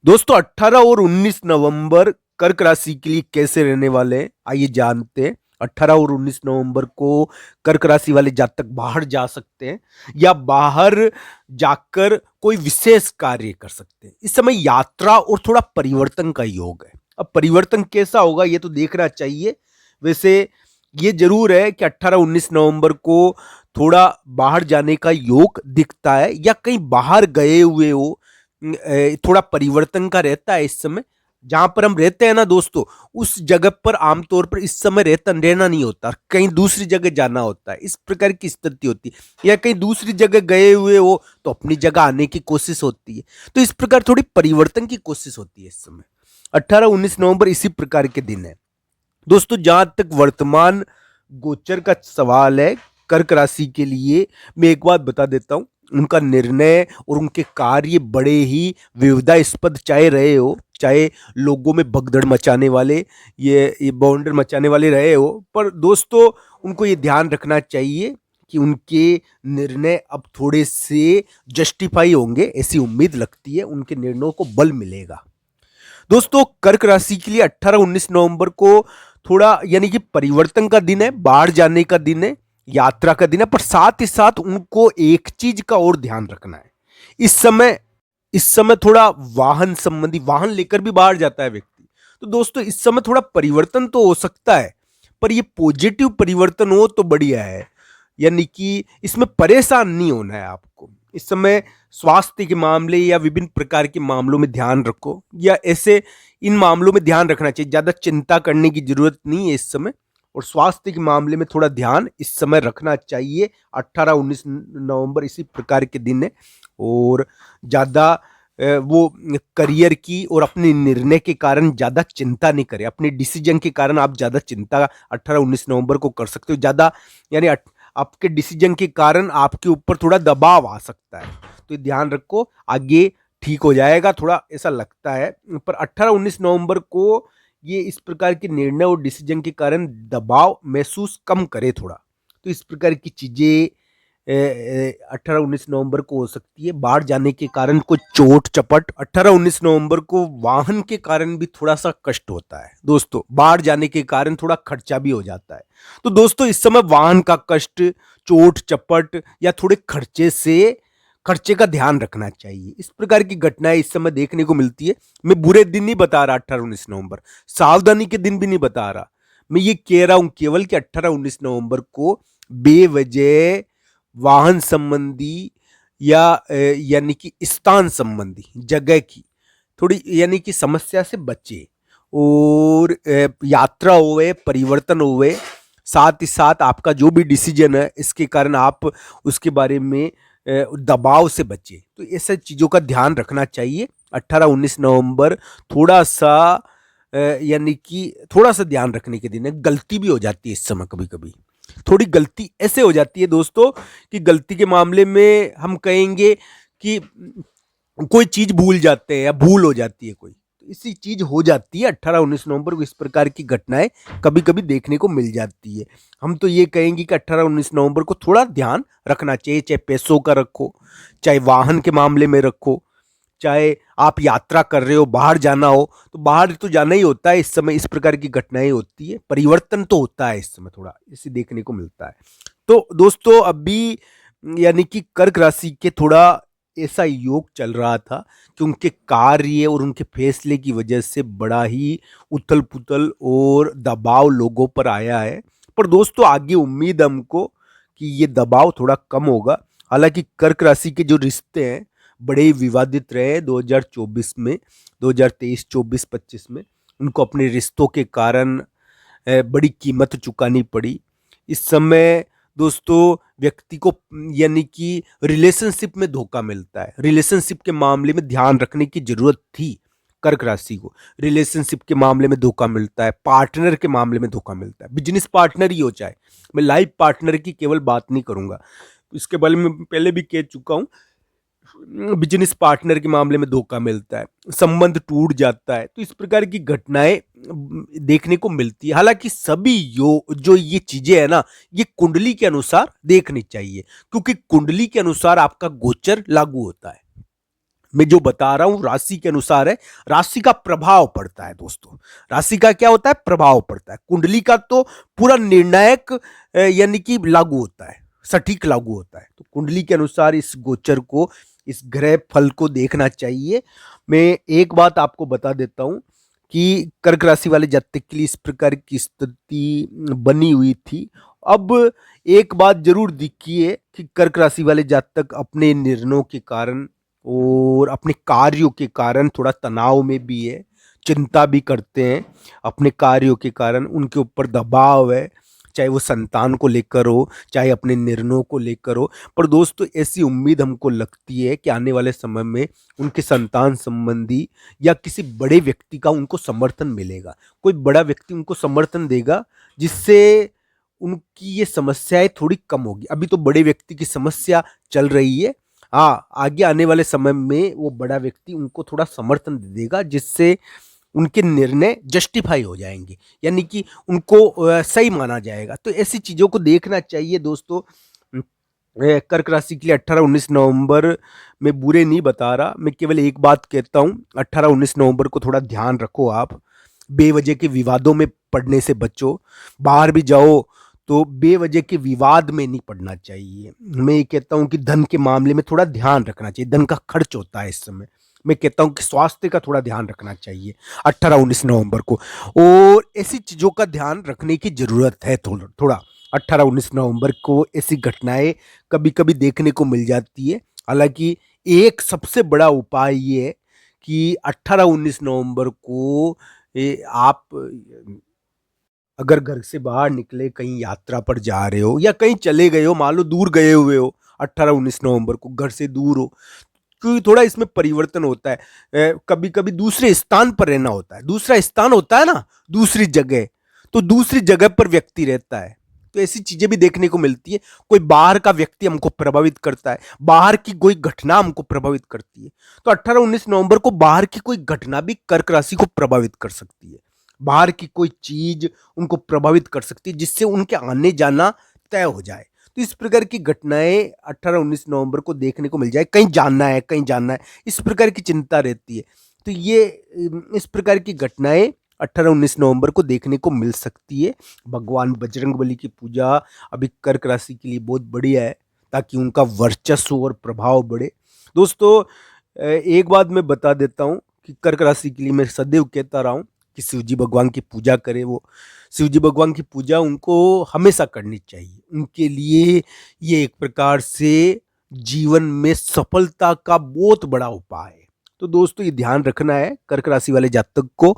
दोस्तों 18 और 19 नवंबर कर्क राशि के लिए कैसे रहने वाले हैं आइए जानते हैं। 18 और 19 नवंबर को कर्क राशि वाले जातक बाहर जा सकते हैं या बाहर जाकर कोई विशेष कार्य कर सकते हैं। इस समय यात्रा और थोड़ा परिवर्तन का योग है। अब परिवर्तन कैसा होगा ये तो देखना चाहिए। वैसे ये जरूर है कि 18-19 नवंबर को थोड़ा बाहर जाने का योग दिखता है या कहीं बाहर गए हुए हो। थोड़ा परिवर्तन का रहता है इस समय। जहां पर हम रहते हैं ना दोस्तों, उस जगह पर आमतौर पर इस समय रहना नहीं होता, कहीं दूसरी जगह जाना होता है। इस प्रकार की स्थिति होती है या कहीं दूसरी जगह गए हुए हो तो अपनी जगह आने की कोशिश होती है। तो इस प्रकार थोड़ी परिवर्तन की कोशिश होती है इस समय। 18-19 नवंबर इसी प्रकार के दिन है दोस्तों। जहां तक वर्तमान गोचर का सवाल है कर्क राशि के लिए, मैं एक बात बता देता हूं। उनका निर्णय और उनके कार्य बड़े ही विवादास्पद चाहे रहे हो, चाहे लोगों में भगदड़ मचाने वाले, ये बवंडर मचाने वाले रहे हो, पर दोस्तों उनको ये ध्यान रखना चाहिए कि उनके निर्णय अब थोड़े से जस्टिफाई होंगे। ऐसी उम्मीद लगती है, उनके निर्णयों को बल मिलेगा। दोस्तों कर्क राशि के लिए 18-19 नवंबर को थोड़ा यानी कि परिवर्तन का दिन है, बाहर जाने का दिन है, यात्रा का दिन है, पर साथ ही साथ उनको एक चीज का और ध्यान रखना है। इस समय थोड़ा वाहन संबंधी, वाहन लेकर भी बाहर जाता है व्यक्ति, तो दोस्तों इस समय थोड़ा परिवर्तन तो हो सकता है, पर ये पॉजिटिव परिवर्तन हो तो बढ़िया है। यानी कि इसमें परेशान नहीं होना है आपको। इस समय स्वास्थ्य के मामले या विभिन्न प्रकार के मामलों में ध्यान रखो, या ऐसे इन मामलों में ध्यान रखना चाहिए। ज्यादा चिंता करने की जरूरत नहीं है इस समय, और स्वास्थ्य के मामले में थोड़ा ध्यान इस समय रखना चाहिए। 18-19 नवंबर इसी प्रकार के दिन है। और ज्यादा वो करियर की और अपने निर्णय के कारण ज्यादा चिंता नहीं करें। अपने डिसीजन के कारण आप ज्यादा चिंता 18-19 नवंबर को कर सकते हो। ज्यादा यानी आपके डिसीजन के कारण आपके ऊपर थोड़ा दबाव आ सकता है, तो ध्यान रखो, आगे ठीक हो जाएगा, थोड़ा ऐसा लगता है। पर 18-19 नवंबर को ये इस प्रकार के निर्णय और डिसीजन के कारण दबाव महसूस कम करे थोड़ा। तो इस प्रकार की चीजें 18-19 नवंबर को हो सकती है। बाहर जाने के कारण कोई चोट चपट, 18-19 नवंबर को वाहन के कारण भी थोड़ा सा कष्ट होता है दोस्तों। बाहर जाने के कारण थोड़ा खर्चा भी हो जाता है। तो दोस्तों इस समय वाहन का कष्ट, चोट चपट या थोड़े खर्चे का ध्यान रखना चाहिए। इस प्रकार की घटनाएं इस समय देखने को मिलती है। मैं बुरे दिन नहीं बता रहा 18-19 नवंबर, सावधानी के दिन भी नहीं बता रहा। मैं ये कह रहा हूं केवल कि 18-19 नवंबर को बेवजह वाहन संबंधी या यानी कि स्थान संबंधी जगह की थोड़ी यानी कि समस्या से बचे। और यात्रा हुए, परिवर्तन हुए, साथ ही साथ आपका जो भी डिसीजन है इसके कारण आप उसके बारे में दबाव से बचे। तो ऐसे चीजों का ध्यान रखना चाहिए। 18-19 नवंबर थोड़ा सा यानी कि थोड़ा सा ध्यान रखने के दिन है। गलती भी हो जाती है इस समय, कभी कभी थोड़ी गलती ऐसे हो जाती है दोस्तों कि गलती के मामले में हम कहेंगे कि कोई चीज भूल जाते हैं या भूल हो जाती है कोई, तो इसी चीज हो जाती है। 18-19 नवंबर को इस प्रकार की घटनाएं कभी कभी देखने को मिल जाती है। हम तो ये कहेंगे कि 18-19 नवंबर को थोड़ा ध्यान रखना चाहिए, चाहे पैसों का रखो, चाहे वाहन के मामले में रखो, चाहे आप यात्रा कर रहे हो, बाहर जाना हो, तो बाहर तो जाना ही होता है इस समय। इस प्रकार की घटनाएं होती है, परिवर्तन तो होता है इस समय, थोड़ा इसे देखने को मिलता है। तो दोस्तों अभी यानी कि कर्क राशि के थोड़ा ऐसा योग चल रहा था कि उनके कार्य और उनके फैसले की वजह से बड़ा ही उथल पुथल और दबाव लोगों पर आया है। पर दोस्तों आगे उम्मीद है हमको कि ये दबाव थोड़ा कम होगा। हालांकि कर्क राशि के जो रिश्ते हैं बड़े ही विवादित रहे 2024 में, 2023, 24, 25 में। उनको अपने रिश्तों के कारण बड़ी कीमत चुकानी पड़ी। इस समय दोस्तों व्यक्ति को यानी कि रिलेशनशिप में धोखा मिलता है। रिलेशनशिप के मामले में ध्यान रखने की जरूरत थी कर्क राशि को। रिलेशनशिप के मामले में धोखा मिलता है, पार्टनर के मामले में धोखा मिलता है, बिजनेस पार्टनर ही हो चाहे। मैं लाइफ पार्टनर की केवल बात नहीं करूंगा, इसके बारे में पहले भी कह चुका हूं। बिजनेस पार्टनर के मामले में धोखा मिलता है, संबंध टूट जाता है, तो इस प्रकार की घटनाएं देखने को मिलती है। हालांकि सभी जो ये चीजें है ना, ये कुंडली के अनुसार देखनी चाहिए, क्योंकि कुंडली के अनुसार आपका गोचर लागू होता है। मैं जो बता रहा हूं राशि के अनुसार है। राशि का प्रभाव पड़ता है दोस्तों। राशि का क्या होता है? प्रभाव पड़ता है। कुंडली का तो पूरा निर्णायक यानी कि लागू होता है, सटीक लागू होता है। तो कुंडली के अनुसार इस गोचर को, इस ग्रह फल को देखना चाहिए। मैं एक बात आपको बता देता हूं कि कर्क राशि वाले जातक के लिए इस प्रकार की स्थिति बनी हुई थी। अब एक बात जरूर दिखी है कि कर्क राशि वाले जातक अपने निर्णयों के कारण और अपने कार्यों के कारण थोड़ा तनाव में भी है, चिंता भी करते हैं। अपने कार्यों के कारण उनके ऊपर दबाव है, चाहे वो संतान को लेकर हो, चाहे अपने निर्णयों को लेकर हो। पर दोस्तों ऐसी उम्मीद हमको लगती है कि आने वाले समय में उनके संतान संबंधी या किसी बड़े व्यक्ति का उनको समर्थन मिलेगा। कोई बड़ा व्यक्ति उनको समर्थन देगा, जिससे उनकी ये समस्याएं थोड़ी कम होगी। अभी तो बड़े व्यक्ति की समस्या चल रही है। हाँ, आगे आने वाले समय में वो बड़ा व्यक्ति उनको थोड़ा समर्थन दे देगा, जिससे उनके निर्णय जस्टिफाई हो जाएंगे, यानी कि उनको सही माना जाएगा। तो ऐसी चीज़ों को देखना चाहिए दोस्तों। कर्क राशि के लिए 18-19 नवंबर में बुरे नहीं बता रहा, मैं केवल एक बात कहता हूँ, 18-19 नवंबर को थोड़ा ध्यान रखो। आप बेवजह के विवादों में पड़ने से बचो। बाहर भी जाओ तो बेवजह के विवाद में नहीं पड़ना चाहिए। मैं ये कहता हूँ कि धन के मामले में थोड़ा ध्यान रखना चाहिए। धन का खर्च होता है इस समय। मैं कहता हूँ कि स्वास्थ्य का थोड़ा ध्यान रखना चाहिए 18-19 नवंबर को। और ऐसी चीज़ों का ध्यान रखने की ज़रूरत है थोड़ा थोड़ा। 18-19 नवंबर को ऐसी घटनाएं कभी कभी देखने को मिल जाती है। हालांकि एक सबसे बड़ा उपाय ये है कि 18-19 नवंबर को आप अगर घर से बाहर निकले, कहीं यात्रा पर जा रहे हो या कहीं चले गए हो, मान लो दूर गए हुए हो, 18-19 नवंबर को घर से दूर हो, क्योंकि थोड़ा इसमें परिवर्तन होता है। कभी कभी दूसरे स्थान पर रहना होता है। दूसरा स्थान होता है ना, दूसरी जगह, तो दूसरी जगह पर व्यक्ति रहता है। तो ऐसी चीजें भी देखने को मिलती है। कोई बाहर का व्यक्ति हमको प्रभावित करता है, बाहर की कोई घटना हमको प्रभावित करती है। तो 18-19 नवंबर को बाहर की कोई घटना भी कर्क राशि को प्रभावित कर सकती है। बाहर की कोई चीज उनको प्रभावित कर सकती है, जिससे उनके आने जाना तय हो जाए। तो इस प्रकार की घटनाएं 18-19 नवंबर को देखने को मिल जाए। कहीं जानना है, कहीं जानना है, इस प्रकार की चिंता रहती है। तो ये इस प्रकार की घटनाएं 18-19 नवंबर को देखने को मिल सकती है। भगवान बजरंगबली की पूजा अभी कर्क राशि के लिए बहुत बढ़िया है, ताकि उनका वर्चस्व और प्रभाव बढ़े। दोस्तों एक बात मैं बता देता हूँ कि कर्क राशि के लिए मैं सदैव कहता रहा हूँ कि शिव जी भगवान की पूजा करें। वो शिव जी भगवान की पूजा उनको हमेशा करनी चाहिए। उनके लिए ये एक प्रकार से जीवन में सफलता का बहुत बड़ा उपाय है। तो दोस्तों ये ध्यान रखना है कर्क राशि वाले जातक को।